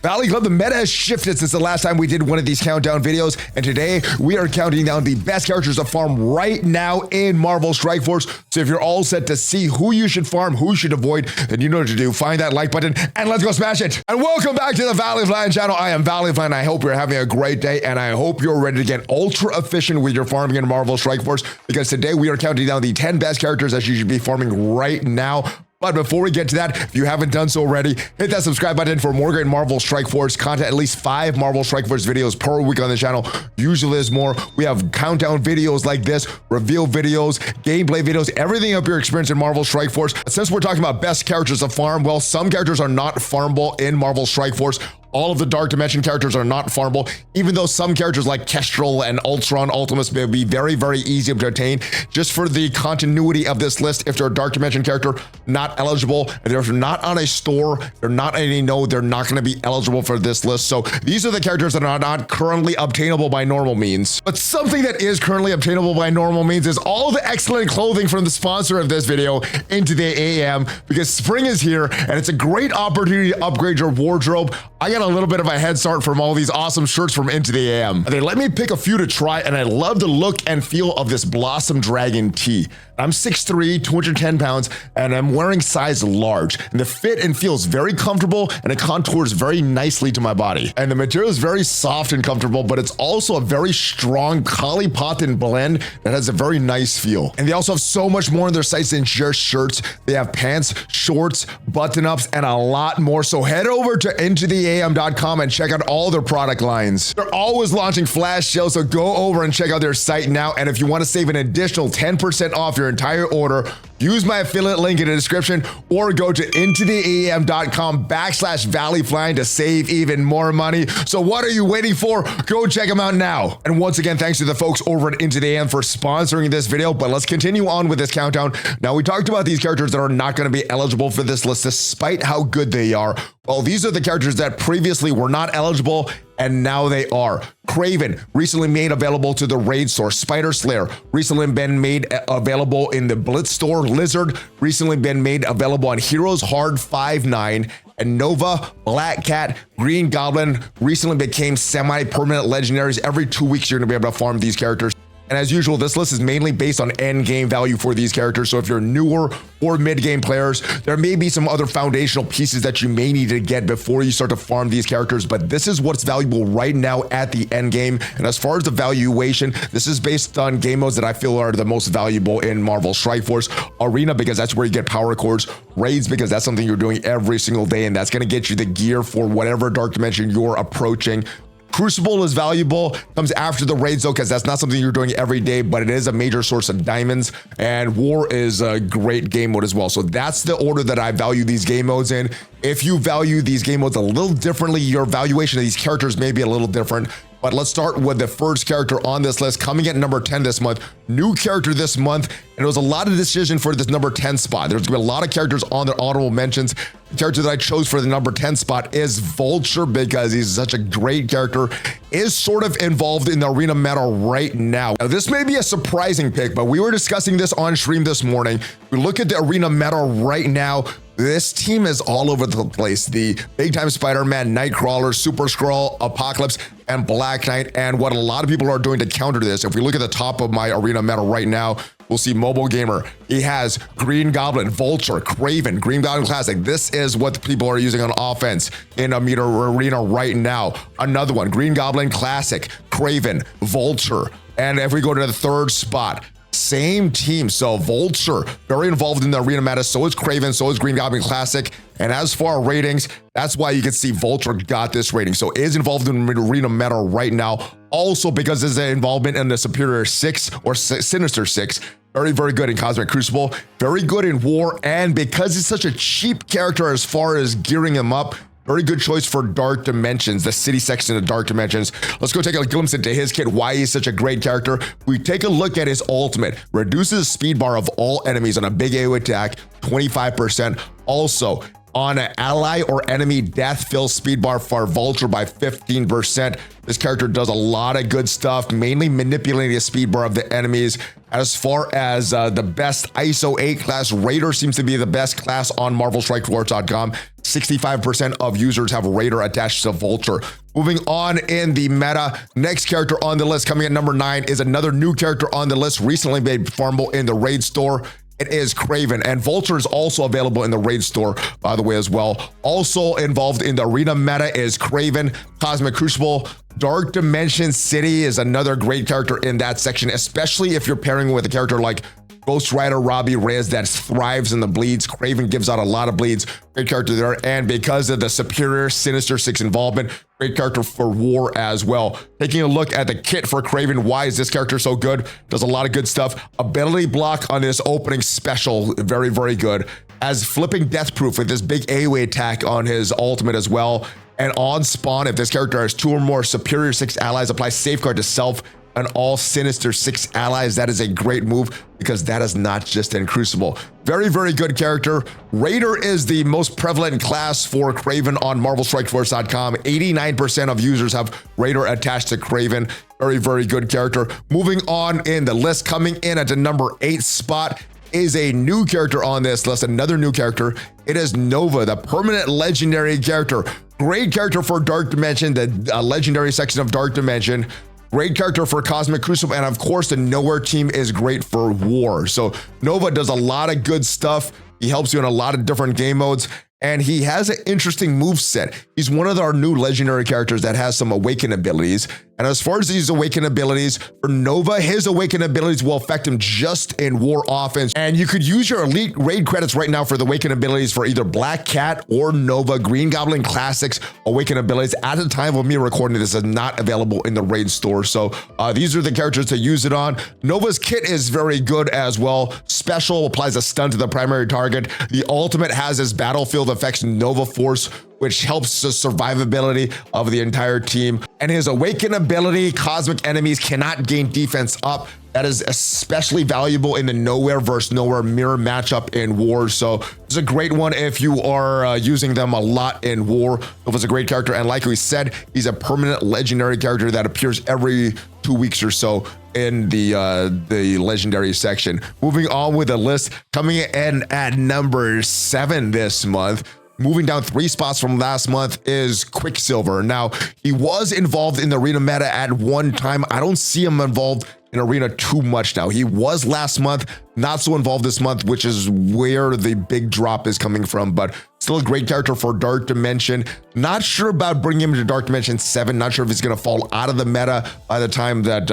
Valley Club, the meta has shifted since the last time we did one of these countdown videos, and today we are counting down the best characters to farm right now in Marvel Strike Force. So if you're all set to see who you should farm, who you should avoid, then you know what to do. Find that like button and let's go smash it. And welcome back to the ValleyFlyin channel. I am ValleyFlyin. I hope you're having a great day, and I hope you're ready to get ultra efficient with your farming in Marvel Strike Force, because today we are counting down the 10 best characters that you should be farming right now. But before we get to that, if you haven't done so already, hit that subscribe button for more great Marvel Strike Force content. At least 5 Marvel Strike Force videos per week on the channel. Usually there's more. We have countdown videos like this, reveal videos, gameplay videos, everything up your experience in Marvel Strike Force. Since we're talking about best characters to farm, well, some characters are not farmable in Marvel Strike Force. All of the Dark Dimension characters are not farmable, even though some characters like Kestrel and Ultron Ultimus may be very, very easy to attain. Just for the continuity of this list, if they're a Dark Dimension character, not eligible. If they're not on a store, they're not on any node, they're not going to be eligible for this list. So these are the characters that are not currently obtainable by normal means. But something that is currently obtainable by normal means is all the excellent clothing from the sponsor of this video, INTOTHEAM, because spring is here and it's a great opportunity to upgrade your wardrobe. I got a little bit of a head start from all these awesome shirts from INTOTHEAM. They let me pick a few to try, and I love the look and feel of this Blossom Dragon tee. I'm 6'3", 210 pounds, and I'm wearing size large. And the fit and feels very comfortable, and it contours very nicely to my body. And the material is very soft and comfortable, but it's also a very strong polypropylene blend that has a very nice feel. And they also have so much more on their sites than just shirts. They have pants, shorts, button-ups, and a lot more. So head over to INTOTHEAM.com and check out all their product lines. They're always launching flash sales, so go over and check out their site now. And if you want to save an additional 10% off your entire order, use my affiliate link in the description or go to INTOTHEAM.com/ValleyFlyin to save even more money. So what are you waiting for? Go check them out now. And once again, thanks to the folks over at INTOTHEAM for sponsoring this video, but let's continue on with this countdown. Now, we talked about these characters that are not going to be eligible for this list despite how good they are. Well, these are the characters that previously were not eligible, and now they are. Craven, recently made available to the raid store. Spider Slayer, recently been made available in the Blitz store. Lizard, recently been made available on Heroes Hard 5.9. And Nova, Black Cat, Green Goblin recently became semi-permanent legendaries. Every 2 weeks, you're gonna be able to farm these characters. And as usual, this list is mainly based on endgame value for these characters. So if you're newer or mid-game players, there may be some other foundational pieces that you may need to get before you start to farm these characters. But this is what's valuable right now at the end game. And as far as the valuation, this is based on game modes that I feel are the most valuable in Marvel Strike Force. Arena, because that's where you get power cores. Raids, because that's something you're doing every single day, and that's going to get you the gear for whatever Dark Dimension you're approaching. Crucible is valuable, comes after the raids though, because that's not something you're doing every day, but it is a major source of diamonds. And War is a great game mode as well. So that's the order that I value these game modes in. If you value these game modes a little differently, your valuation of these characters may be a little different. But let's start with the first character on this list, coming at number 10 this month. New character this month, and it was a lot of decision for this number 10 spot. There's gonna be a lot of characters on their honorable mentions. The character that I chose for the number 10 spot is Vulture, because he's such a great character, is sort of involved in the arena meta right now. Now, this may be a surprising pick, but we were discussing this on stream this morning. We look at the arena meta right now. This team is all over the place. The big time Spider-Man, Nightcrawler, Super Skrull, Apocalypse, and Black Knight. And what a lot of people are doing to counter this, if we look at the top of my arena meta right now, we'll see Mobile Gamer. He has Green Goblin, Vulture, Craven, Green Goblin Classic. This is what the people are using on offense in a meter arena right now. Another one, Green Goblin Classic, Craven, Vulture. And if we go to the third spot, same team. So Vulture, very involved in the arena meta. So is Craven, so is Green Goblin Classic. And as for our ratings, that's why you can see Vulture got this rating. So is involved in the arena meta right now. Also because there's an involvement in the Superior 6 or Sinister 6. Very, very good in Cosmic Crucible. Very good in War. And because he's such a cheap character as far as gearing him up, very good choice for Dark Dimensions, the city section of Dark Dimensions. Let's go take a glimpse into his kit, why he's such a great character. We take a look at his ultimate. Reduces the speed bar of all enemies on a big AoE attack, 25%. Also, on an ally or enemy death, fill speed bar for Vulture by 15%. This character does a lot of good stuff, mainly manipulating the speed bar of the enemies. As far as the best ISO 8 class, Raider seems to be the best class on MarvelStrikeForce.com. 65% of users have Raider attached to Vulture. Moving on in the meta, next character on the list coming at number 9 is another new character on the list, recently made farmable in the raid store. It is Craven, and Vulture is also available in the raid store, by the way, as well. Also involved in the arena meta is Craven, Cosmic Crucible. Dark Dimension City is another great character in that section, especially if you're pairing with a character like Ghost Rider Robbie Reyes that thrives in the bleeds. Craven gives out a lot of bleeds. Great character there. And because of the superior Sinister Six involvement, great character for war as well. Taking a look at the kit for Craven, why is this character so good? Does a lot of good stuff. Ability block on this opening special, very, very good. As flipping death proof with this big AoE attack on his ultimate as well. And on spawn, if this character has 2 or more superior 6 allies, apply safeguard to self and all Sinister 6 allies. That is a great move because that is not just in Crucible. Very, very good character. Raider is the most prevalent class for Craven on MarvelStrikeForce.com. 89% of users have Raider attached to Craven. Very, very good character. Moving on in the list, coming in at the number 8 spot is a new character on this list, another new character. It is Nova, the permanent legendary character. Great character for Dark Dimension, the legendary section of Dark Dimension. Great character for Cosmic Crucible, and of course the Nowhere team is great for war. So Nova does a lot of good stuff. He helps you in a lot of different game modes, and he has an interesting move set. He's one of our new legendary characters that has some awaken abilities. And as far as these awaken abilities, for Nova, his awaken abilities will affect him just in war offense. And you could use your elite raid credits right now for the awaken abilities for either Black Cat or Nova. Green Goblin Classics awaken abilities at the time of me recording this is not available in the raid store. So these are the characters to use it on. Nova's kit is very good as well. Special applies a stun to the primary target. The ultimate has his battlefield effects Nova Force, which helps the survivability of the entire team. And his awaken ability, cosmic enemies cannot gain defense up. That is especially valuable in the Nowhere versus Nowhere mirror matchup in war. So it's a great one if you are using them a lot in war. It was a great character, and like we said, he's a permanent legendary character that appears every 2 weeks or so in the legendary section. Moving on with the list, coming in at number 7 this month. Moving down 3 spots from last month is Quicksilver. Now, he was involved in the arena meta at one time. I don't see him involved in arena too much now. He was last month, not so involved this month, which is where the big drop is coming from, but still a great character for Dark Dimension. Not sure about bringing him to Dark Dimension 7. Not sure if he's going to fall out of the meta by the time that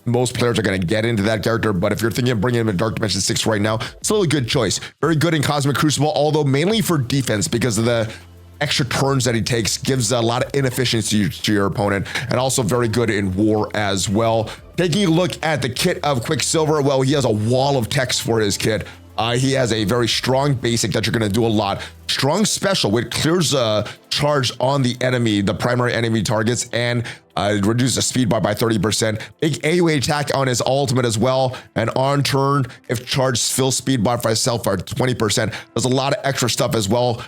most players are going to get into that character. But if you're thinking of bringing him to Dark Dimension 6 right now, still a good choice. Very good in Cosmic Crucible, although mainly for defense because of the extra turns that he takes, gives a lot of inefficiency to your opponent, and also very good in war as well. Taking a look at the kit of Quicksilver, well, he has a wall of text for his kit. He has a very strong basic that you're going to do a lot. Strong special, which clears a charge on the enemy, the primary enemy targets, and reduces the speed bar by 30%. Big AoE attack on his ultimate as well. And on turn, if charged, fills speed bar by self by 20%. There's a lot of extra stuff as well.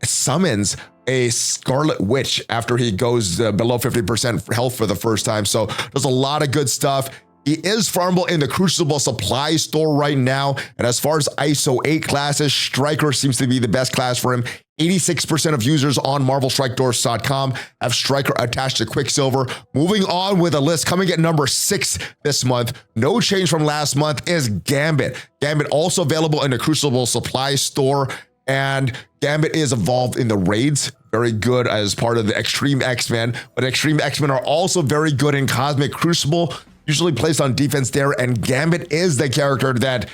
Summons a Scarlet Witch after he goes below 50% health for the first time. So there's a lot of good stuff. He is farmable in the Crucible supply store right now. And as far as ISO 8 classes, Striker seems to be the best class for him. 86% of users on MarvelStrikeForce.com have Striker attached to Quicksilver. Moving on with a list, coming at number 6 this month, no change from last month, is Gambit. Gambit also available in the Crucible supply store. And Gambit is involved in the raids, very good as part of the Extreme X-Men, but Extreme X-Men are also very good in Cosmic Crucible, usually placed on defense there, and Gambit is the character that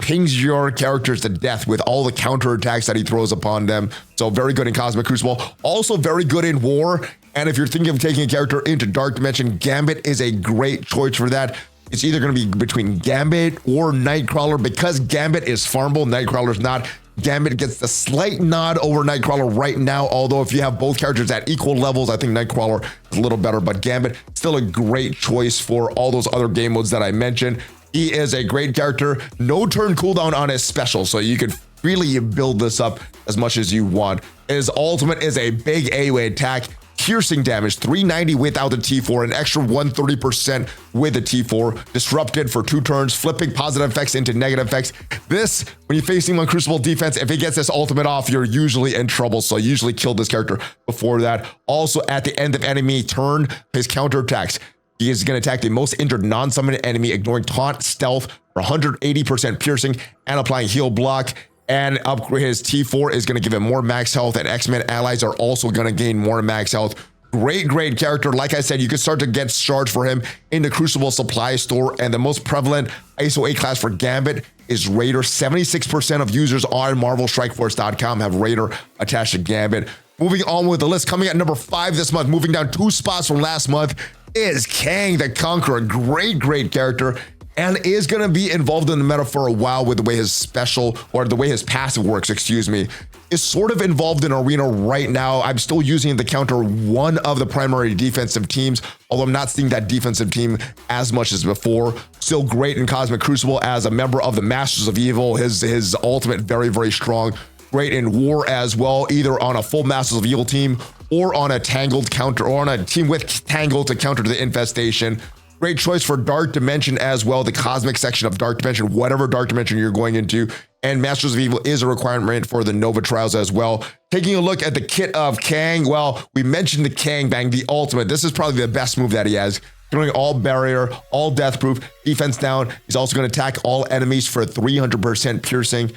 pings your characters to death with all the counterattacks that he throws upon them. So very good in Cosmic Crucible, also very good in war, and if you're thinking of taking a character into Dark Dimension, Gambit is a great choice for that. It's either going to be between Gambit or Nightcrawler. Because Gambit is farmable, Nightcrawler's not. Gambit gets the slight nod over Nightcrawler right now, although if you have both characters at equal levels, I think Nightcrawler is a little better, but Gambit still a great choice for all those other game modes that I mentioned. He is a great character, no turn cooldown on his special, so you can really build this up as much as you want. His ultimate is a big AoE attack, piercing damage, 390 without the T4, an extra 130% with the T4, disrupted for 2 turns, flipping positive effects into negative effects. This, when you're facing on Crucible defense, if it gets this ultimate off, you're usually in trouble, so usually kill this character before that. Also, at the end of enemy turn, his counterattacks. He is going to attack the most injured non-summoned enemy, ignoring taunt, stealth for 180% piercing, and applying heal block. And upgrade his T4 is going to give him more max health, and X-Men allies are also going to gain more max health. Great character. Like I said, you can start to get charged for him in the Crucible supply store, and the most prevalent ISO 8 class for Gambit is Raider. 76% of users on MarvelStrikeForce.com have Raider attached to Gambit. Moving on with the list, coming at number 5 this month, moving down 2 spots from last month, is Kang the Conqueror. Great character, and is going to be involved in the meta for a while with the way his special, or the way his passive works, excuse me, is sort of involved in Arena right now. I'm still using it to counter one of the primary defensive teams, although I'm not seeing that defensive team as much as before. Still great in Cosmic Crucible as a member of the Masters of Evil. His ultimate very strong. Great in War as well, either on a full Masters of Evil team or on a Tangled counter, or on a team with Tangled to counter the Infestation. Great choice for Dark Dimension as well, the Cosmic section of Dark Dimension, whatever Dark Dimension you're going into. And Masters of Evil is a requirement for the Nova Trials as well. Taking a look at the kit of Kang, well, we mentioned the Kang Bang, the ultimate. This is probably the best move that he has. Doing all barrier, all death proof, defense down. He's also going to attack all enemies for 300% piercing.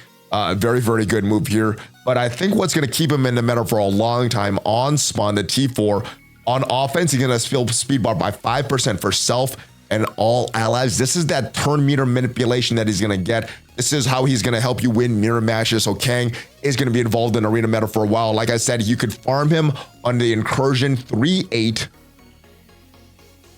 Very good move here. But I think what's going to keep him in the meta for a long time on spawn, the T4. On offense, he's going to fill speed bar by 5% for self and all allies. This is that turn meter manipulation that he's going to get. This is how he's going to help you win mirror matches. So Kang is going to be involved in arena meta for a while. Like I said, you could farm him on the Incursion 3-8.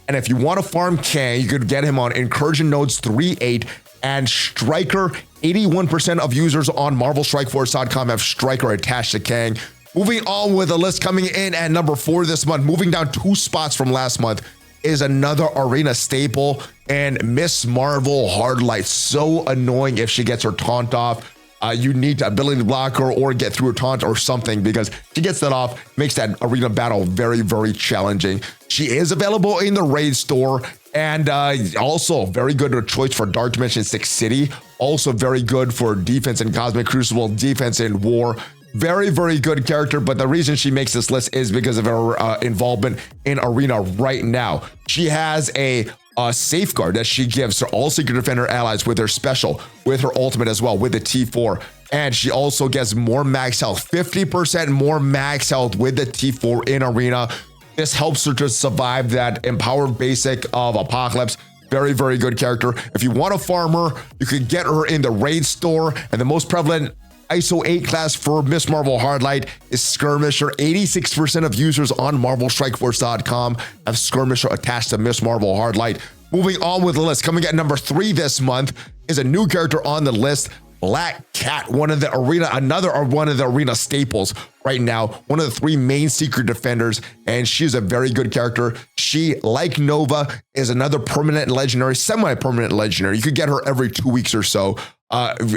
And if you want to farm Kang, you could get him on Incursion nodes 3-8 and Striker. 81% of users on MarvelStrikeForce.com have Striker attached to Kang. Moving on with the list, coming in at number 4 this month, moving down 2 spots from last month, is another arena staple, and Miss Marvel Hardlight. So annoying if she gets her taunt off. You need to ability to block her or get through her taunt or something, because she gets that off, makes that arena battle very challenging. She is available in the raid store, and also very good choice for Dark Dimension 6 City. Also very good for defense in Cosmic Crucible, defense in War. Very good character, but the reason she makes this list is because of her involvement in arena right now. She has a safeguard that she gives to all Secret Defender allies with her special, with her ultimate as well, with the T4. And she also gets more max health, 50% more max health with the T4 in arena. This helps her to survive that empowered basic of Apocalypse. Very good character. If you want to farm her, you can get her in the raid store, and the most prevalent ISO 8 class for Miss Marvel Hardlight is Skirmisher. 86% of users on MarvelStrikeForce.com have Skirmisher attached to Miss Marvel Hardlight. Moving on with the list, coming at number 3 this month is a new character on the list, Black Cat, one of the arena staples right now, one of the 3 main Secret Defenders, and she's a very good character. She, like Nova, is another permanent legendary, semi-permanent legendary. You could get her every 2 weeks or so.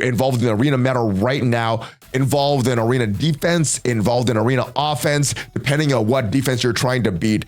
Involved in arena meta right now, involved in arena defense, involved in arena offense, depending on what defense you're trying to beat.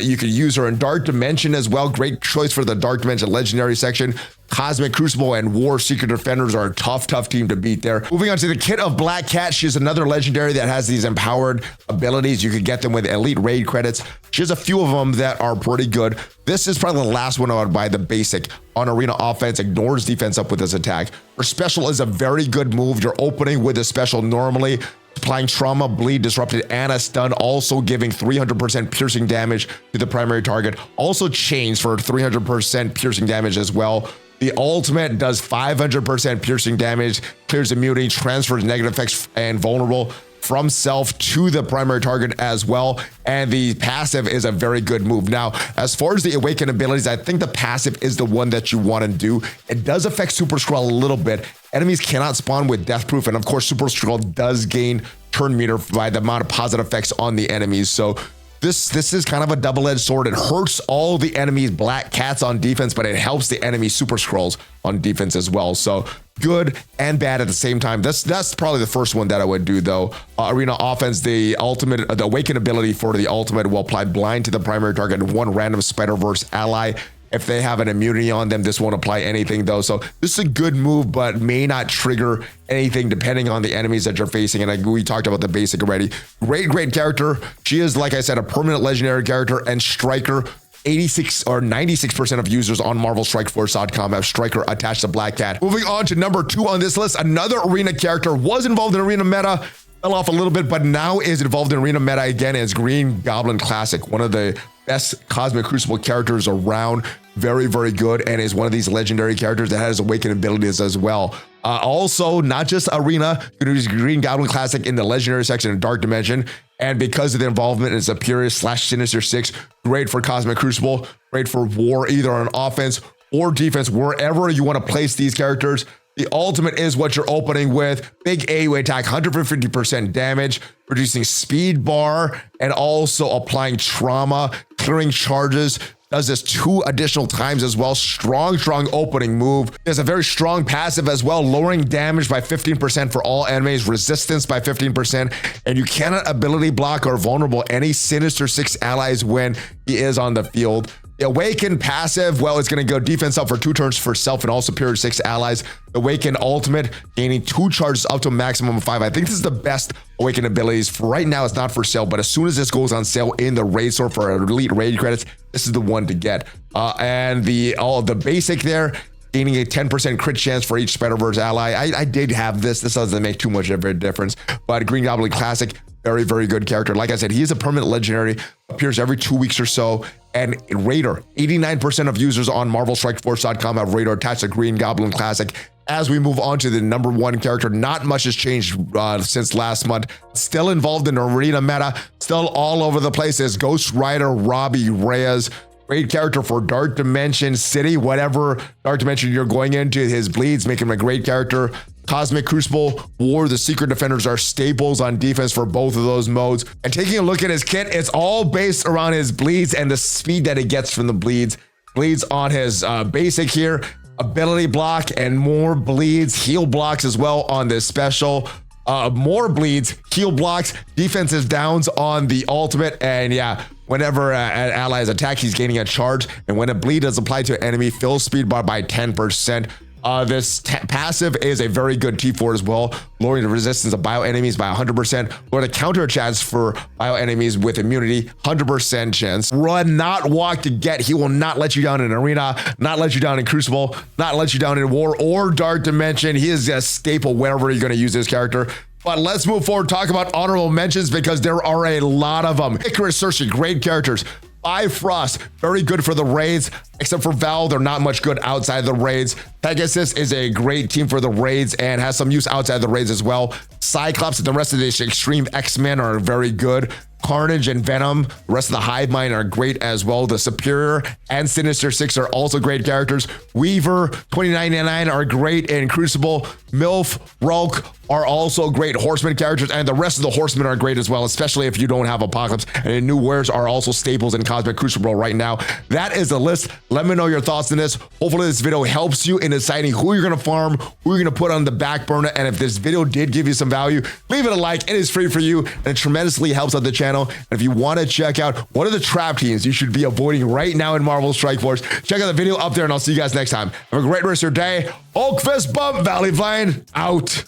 You could use her in Dark Dimension as well. Great choice for the Dark Dimension legendary section. Cosmic Crucible and War Secret Defenders are a tough team to beat there. Moving on to the kit of Black Cat. She's another legendary that has these empowered abilities. You could get them with elite raid credits. She has a few of them that are pretty good. This is probably the last one I would buy, the basic. On arena offense, ignores defense up with this attack. Her special is a very good move. You're opening with a special normally, applying trauma, bleed, disrupted, and a stun, also giving 300% piercing damage to the primary target. Also chains for 300% piercing damage as well. The ultimate does 500% piercing damage, clears immunity, transfers negative effects and vulnerable from self to the primary target as well. And the passive is a very good move. Now, as far as the awaken abilities, I think the passive is the one that you want to do. It does affect Super Skrull a little bit. Enemies cannot spawn with death proof, and of course Super Skrull does gain turn meter by the amount of positive effects on the enemies. So this is kind of a double-edged sword. It hurts all the enemies Black Cats on defense, but it helps the enemy Super Skrulls on defense as well. So good and bad at the same time. That's probably the first one that I would do though. Arena offense, the awaken ability for the ultimate will apply blind to the primary target and one random Spider-Verse ally. If they have an immunity on them, this won't apply anything though. So this is a good move, but may not trigger anything depending on the enemies that you're facing. And we talked about the basic already. Great character. She is, like I said, a permanent legendary character and striker. 86 or 96% of users on MarvelStrikeForce.com have Striker attached to Black Cat. Moving on to number 2 on this list, another arena character was involved in arena meta, fell off a little bit, but now is involved in arena meta again as Green Goblin Classic, one of the best Cosmic Crucible characters around. Very good, and is one of these legendary characters that has awakened abilities as well. Also, not just arena, you can use Green Goblin Classic in the legendary section in Dark Dimension, and because of the involvement in Superior/Sinister Six, great for Cosmic Crucible, great for war, either on offense or defense, wherever you want to place these characters. The ultimate is what you're opening with. Big AoE attack, 150% damage, producing speed bar, and also applying trauma, clearing charges. Does this 2 additional times as well. Strong opening move. There's a very strong passive as well, lowering damage by 15% for all enemies, resistance by 15%, and you cannot ability block or vulnerable any Sinister Six allies when he is on the field. The Awaken passive, well, it's going to go defense up for 2 turns for self and all Superior 6 allies. The Awaken ultimate, gaining 2 charges up to a maximum of 5. I think this is the best Awaken abilities. For right now, it's not for sale, but as soon as this goes on sale in the raid store for elite raid credits, this is the one to get. And all of the basic there, gaining a 10% crit chance for each Spider-Verse ally. I did have this. This doesn't make too much of a difference, but Green Goblin Classic, very good character. Like I said, he is a permanent legendary, appears every 2 weeks or so. And Raider, 89% of users on MarvelStrikeForce.com have Raider attached to Green Goblin Classic. As we move on to the number 1 character, not much has changed since last month. Still involved in arena meta, still all over the place is Ghost Rider Robbie Reyes. Great character for Dark Dimension City, whatever Dark Dimension you're going into, his bleeds make him a great character. Cosmic Crucible, War, the Secret Defenders are staples on defense for both of those modes. And taking a look at his kit, it's all based around his bleeds and the speed that he gets from the bleeds. Bleeds on his basic here, ability block, and more bleeds, heal blocks as well on this special. More bleeds, heal blocks, defensive downs on the ultimate, and yeah, whenever an ally is attacked, he's gaining a charge, and when a bleed is applied to an enemy, fills speed bar by 10%. This passive is a very good T4 as well, lowering the resistance of bio enemies by 100%, or the counter chance for bio enemies with immunity, 100% chance. Run, not walk to get. He will not let you down in arena, not let you down in Crucible, not let you down in War or Dark Dimension. He is a staple wherever you're going to use this character. But let's move forward, talk about honorable mentions because there are a lot of them. Icarus Cersei, great characters. Bifrost, very good for the raids, except for Val, they're not much good outside the raids. Pegasus is a great team for the raids and has some use outside the raids as well. Cyclops and the rest of the Extreme X-Men are very good. Carnage and Venom, the rest of the Hive Mind are great as well. The Superior and Sinister Six are also great characters. Weaver, 2099 are great in Crucible. MILF, Rulk are also great Horseman characters, and the rest of the Horsemen are great as well, especially if you don't have Apocalypse. And New Wares are also staples in Cosmic Crucible right now. That is the list. Let me know your thoughts on this. Hopefully this video helps you in deciding who you're going to farm, who you're going to put on the back burner, and if this video did give you some value, leave it a like. It is free for you, and it tremendously helps out the channel. And if you want to check out what are the trap teams you should be avoiding right now in Marvel Strike Force, check out the video up there, and I'll see you guys next time. Have a great rest of your day. Hulk fist bump, ValleyFlyin out.